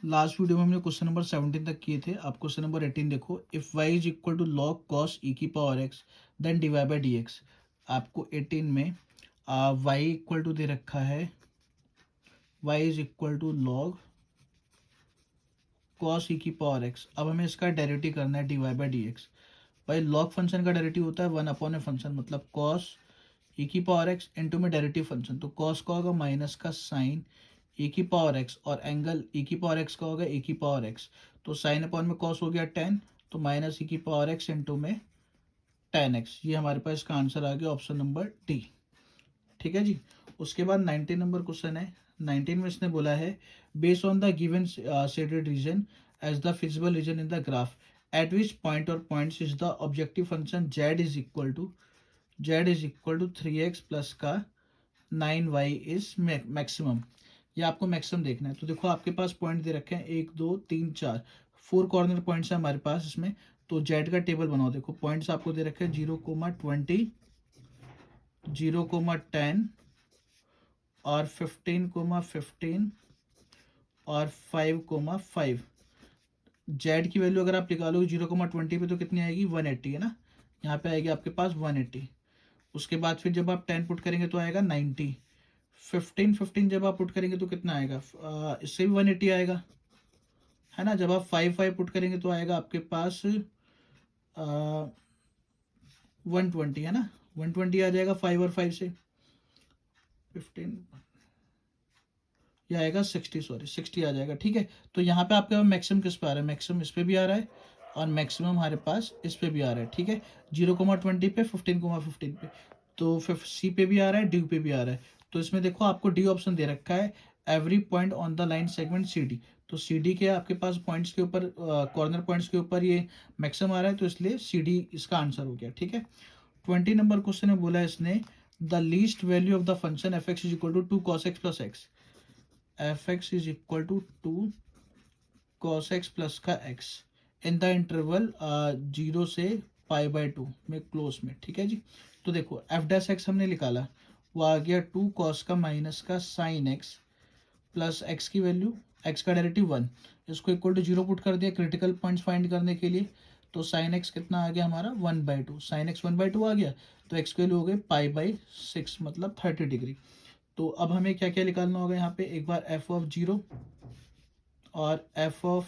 Last video में हमने question number 17 तक किए थे। आप क्वेश्चन नंबर 18 देखो। If y is equal to log cos e की power x then divide by d x. आपको 18 में y इक्वल टू दे रखा है, y is equal to log cos e की पावर एक्स। अब हमें इसका डेरिवेटिव करना है डिवाइड बाई डी एक्स। भाई लॉग फंक्शन का डेरिवेटिव होता है वन अपॉन ए फंक्शन, मतलब कॉस ई की पावर एक्स इंटू में डेरिवेटिव फंक्शन, तो कॉस का होगा माइनस का साइन ई की पावर एक्स और एंगल ई की पावर एक्स का होगा ई की पावर एक्स। तो साइन अपॉन में कॉस हो गया 10, तो माइनस ई की पावर एक्स इंटू में 10x। ये हमारे पास इसका आंसर आ गया ऑप्शन नंबर डी। ठीक है जी। उसके बाद 19 नंबर क्वेश्चन है। 19 में इसने बोला है based on the given shaded region as the feasible region in the graph at which point और points is the objective function z is equal to 3x plus का 9y इज मैक्सिमम। ये आपको maximum देखना है। तो देखो आपके पास point दे रखे हैं 1 2 3 4, 4 कॉर्नर पॉइंट्स है हमारे पास इसमें। तो जेड का टेबल बनाओ। देखो पॉइंट्स आपको दे रखे हैं 0,20, 0,10 और 15,15 और 5,5। जेड की वैल्यू अगर आप निकालोगे 0,20 पे तो कितनी आएगी 180 है ना। यहाँ पे आएगी आपके पास 180। उसके बाद फिर जब आप 10 पुट करेंगे तो आएगा 90। 15 जब आप पुट करेंगे तो कितना आएगा, इससे भी 180 आएगा है ना। जब आप 5 पुट करेंगे तो आएगा आपके पास 120 है ना। 120 आ जाएगा 5 और 5 से 15, ये आएगा 60, सॉरी 60 आ जाएगा। ठीक है। तो यहाँ पे आपके मैक्सिमम किस पे आ रहा है, मैक्सिमम इस पे भी आ रहा है और मैक्सिमम हमारे पास इस पे भी आ रहा है। ठीक है। 0,20 पे 15,15 पे, तो सी पे भी आ रहा है, डी पे भी आ रहा है। तो इसमें देखो आपको डी ऑप्शन दे रखा है every point on the line segment C D. तो सी डी के आपके पास पॉइंट्स के ऊपर, कॉर्नर पॉइंट्स के ऊपर ये मैक्सिमम आ रहा है, तो इसलिए सी डी इसका आंसर हो गया। ठीक है। 20 नंबर क्वेश्चन में बोला है इसने the least value of the function f x is equal to 2 cos x plus x. F x is equal to 2 cos x plus का x इन द इंटरवल 0 से π/2 में क्लोज में। ठीक है जी। तो देखो एफ डैश एक्स हमने निकाला, वो आ गया 2 cos का माइनस का साइन x प्लस एक्स की वैल्यू, एक्स का डेरिवेटिव 1, इसको इक्वल टू 0 पुट कर दिया क्रिटिकल पॉइंट्स फाइंड करने के लिए। तो साइन एक्स कितना आ गया हमारा 1/2, साइन एक्स 1/2 आ गया। तो एक्स की वैल्यू हो गई π/6 मतलब 30 डिग्री। तो अब हमें क्या क्या निकालना होगा यहाँ पे, एक बार एफ ऑफ 0 और एफ ऑफ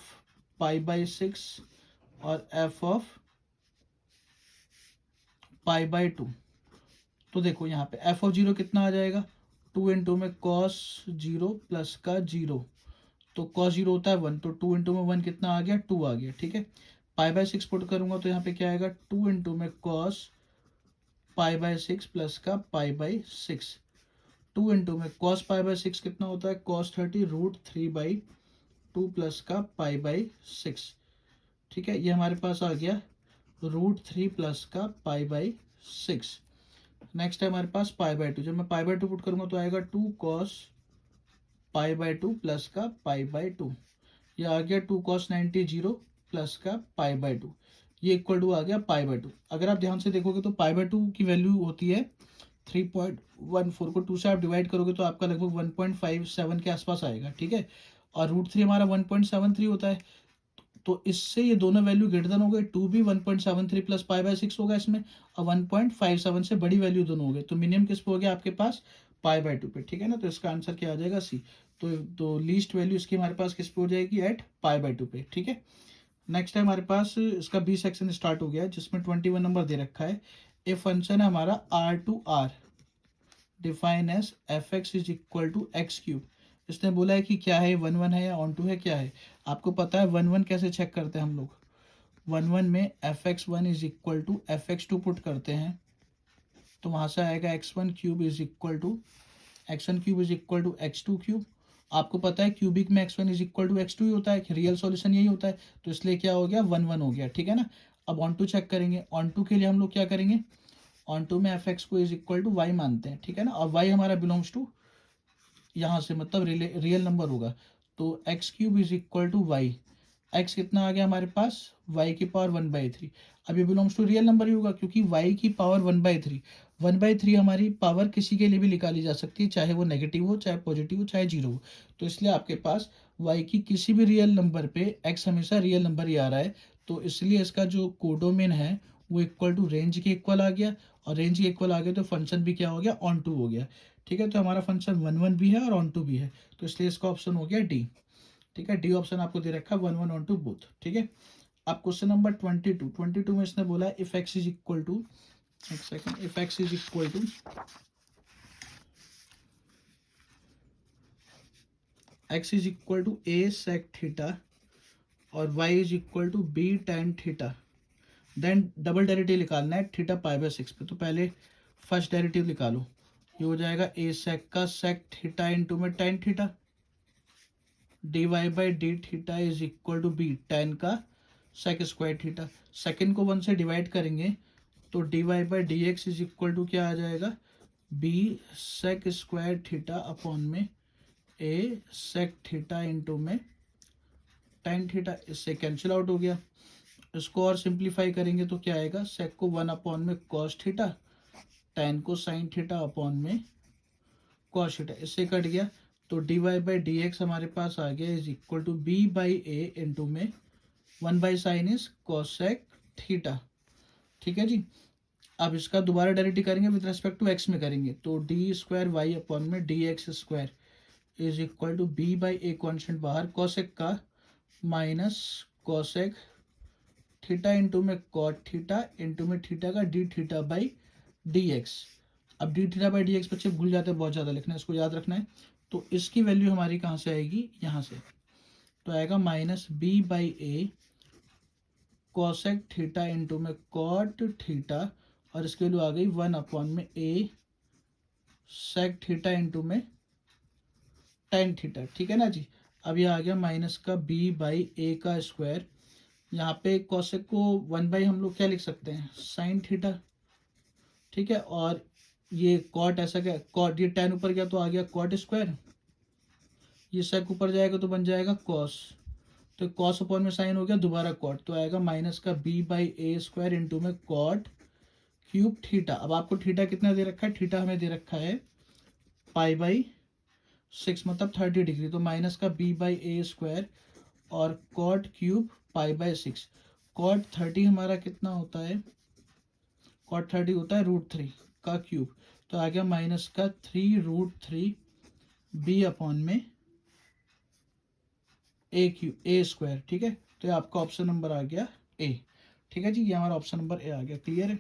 π/6 और एफ ऑफ π/2। तो देखो यहाँ पे एफ ऑफ 0 कितना आ जाएगा, 2 इंटू में कॉस 0 प्लस का 0, तो कॉस 0 होता है 1, तो 2 इंटू में 1 कितना आ गया 2 आ गया। ठीक है। π/6 पुट करूंगा तो यहाँ पे क्या आएगा 2 इंटू में कॉस π/6 प्लस का π/6, 2 इंटू में कॉस π/6 कितना होता है कॉस 30 √3/2 प्लस का π/6। ठीक है। ये हमारे पास आ गया √3 प्लस का π/6। नेक्स्ट है हमारे पास π/2। जब मैं π/2 पुट करूंगा तो आएगा 2 cos π/2 प्लस का π/2। ये आ गया 2 cos 90 0 प्लस का π/2। ये इक्वल टू आ गया π/2। अगर आप ध्यान से देखोगे तो π/2 की वैल्यू होती है 3.14 को 2 से आप डिवाइड करोगे तो आपका लगभग 1.57 के आसपास आएगा। ठीक है। और √3 हमारा 1.73 होता है। तो इससे ये दोनों वैल्यू ग्रेटर देन हो गए, 2 भी 1.73 प्लस π/6 होगा इसमें, और 1.57 से बड़ी वैल्यू दोनों हो गए। तो मिनिमम किस पे हो गया आपके पास π/2 पे। ठीक है ना। तो इसका आंसर क्या आ जाएगा सी। तो लीस्ट वैल्यू इसकी हमारे पास किस पे हो जाएगी एट π/2 पे। ठीक है। नेक्स्ट है हमारे पास इसका बी सेक्शन स्टार्ट हो गया जिसमें 21 नंबर दे रखा है। ए फंक्शन है हमारा R define as f x is equal to x cube. इसने बोला है कि क्या है 1 1 है या ऑन टू है, क्या है आपको पता है। 1 1 कैसे चेक करते हैं हम लोग, 1 1 में f x 1 is equal to f x 2 put करते हैं, तो वहां से आएगा x1 cube is equal to x2 cube. आपको पता है क्यूबिक में x1 is equal to x2 ही होता है, रियल सॉल्यूशन यही होता है। तो इसलिए क्या हो गया 1 1 हो गया। ठीक है ना। अब ऑन टू चेक करेंगे। ऑन टू के लिए हम लोग क्या करेंगे, ऑन टू में एफ एक्स को इज इक्वल टू वाई मानते हैं। ठीक है ना। और वाई हमारा बिलोंग्स टू यहाँ से, मतलब रियल नंबर होगा। तो x cube is equal to y, x कितना आ गया हमारे पास वाई की पावर 1/3। अब ये बिलोंग्स टू रियल नंबर ही होगा क्योंकि वाई की पावर 1/3, 1/3 हमारी पावर किसी के लिए भी निकाली जा सकती है, चाहे वो नेगेटिव हो, चाहे पॉजिटिव हो, चाहे जीरो हो। तो इसलिए आपके पास y की किसी भी रियल नंबर पे x हमेशा रियल नंबर ही आ रहा है, तो इसलिए इसका जो कोडोमेन है वो इक्वल टू रेंज के इक्वल आ गया, और रेंज के इक्वल आ गया तो फंक्शन भी क्या हो गया, ऑन टू हो गया। ठीक है, तो हमारा फंक्शन 1 1 भी है और ऑन टू भी है, तो इसलिए इसका ऑप्शन हो गया डी। ठीक है, डी ऑप्शन आपको दे रखा है 1 1 ऑन टू बोथ। ठीक है, अब क्वेश्चन नंबर 22 में इसने बोला है if x is equal to, एक second, if x is equal to a sec theta और y is equal to b tan theta, then double derivative निकालना है थीटा π/6 पे। तो पहले फर्स्ट डेरिवेटिव निकालो, ये हो जाएगा a sec का sec थीटा इंटू में tan theta, dy by d theta is equal to b tan का sec स्क्वायर थीटा। सेकेंड को 1 से डिवाइड करेंगे तो dy by d x is equal to क्या आ जाएगा, b sec square theta upon में a sec थीटा इंटू में tan थीटा, इससे कैंसिल आउट हो गया। इसको और सिंप्लीफाई करेंगे तो क्या आएगा, sec को 1 अपॉन में cos थीटा, tan को sin थीटा अपॉन में cos थीटा, इससे कट गया। तो dy बाई डी एक्स हमारे पास आ गया is equal to b by a into में 1 by sine is cosec theta. ठीक है जी, अब इसका दोबारा डेरिवेटिव करेंगे विद रेस्पेक्ट टू एक्स में करेंगे, तो डी स्क्वायर वाई अपॉन में d x square is equal to b by a constant बाहर cosec का माइनस cosec थीटा इंटू में cot थीटा इंटू में थीटा का d theta by d x. अब d theta by d x बच्चे भूल जाते हैं बहुत ज़्यादा लिखना है, इसको याद रखना है। तो इसकी वैल्यू हमारी कहाँ से आएगी, यहाँ से, तो आएगा minus b by a cosec theta into में cot थीटा, और इसकी वैल्यू आ गई 1 अपॉन में ए sec थीटा इंटू में tan थीटा। ठीक है ना जी, अब ये आ गया माइनस का b बाई ए का स्क्वायर, यहाँ पे cosec को 1 बाई हम लोग क्या लिख सकते हैं, sin थीटा। ठीक है, और ये cot ऐसा क्या, cot ये tan ऊपर गया तो आ गया cot स्क्वायर, ये sec ऊपर जाएगा तो बन जाएगा cos, तो cos अपॉन में साइन हो गया दोबारा cot, तो आएगा माइनस का b by A square into में cot क्यूब थीटा। अब आपको थीटा कितना दे रखा है, थीटा हमें दे रखा है π/6 मतलब 30 डिग्री, तो माइनस का b बाई ए स्क्वायर और cot क्यूब π/6। cot 30 हमारा कितना होता है, cot 30 होता है √3 का क्यूब, तो आ गया माइनस का 3√3 b अपॉन में ए क्यूब ए स्क्वायर। ठीक है, तो ये आपका ऑप्शन नंबर आ गया ए। ठीक है जी, ये हमारा ऑप्शन नंबर ए आ गया। क्लियर है।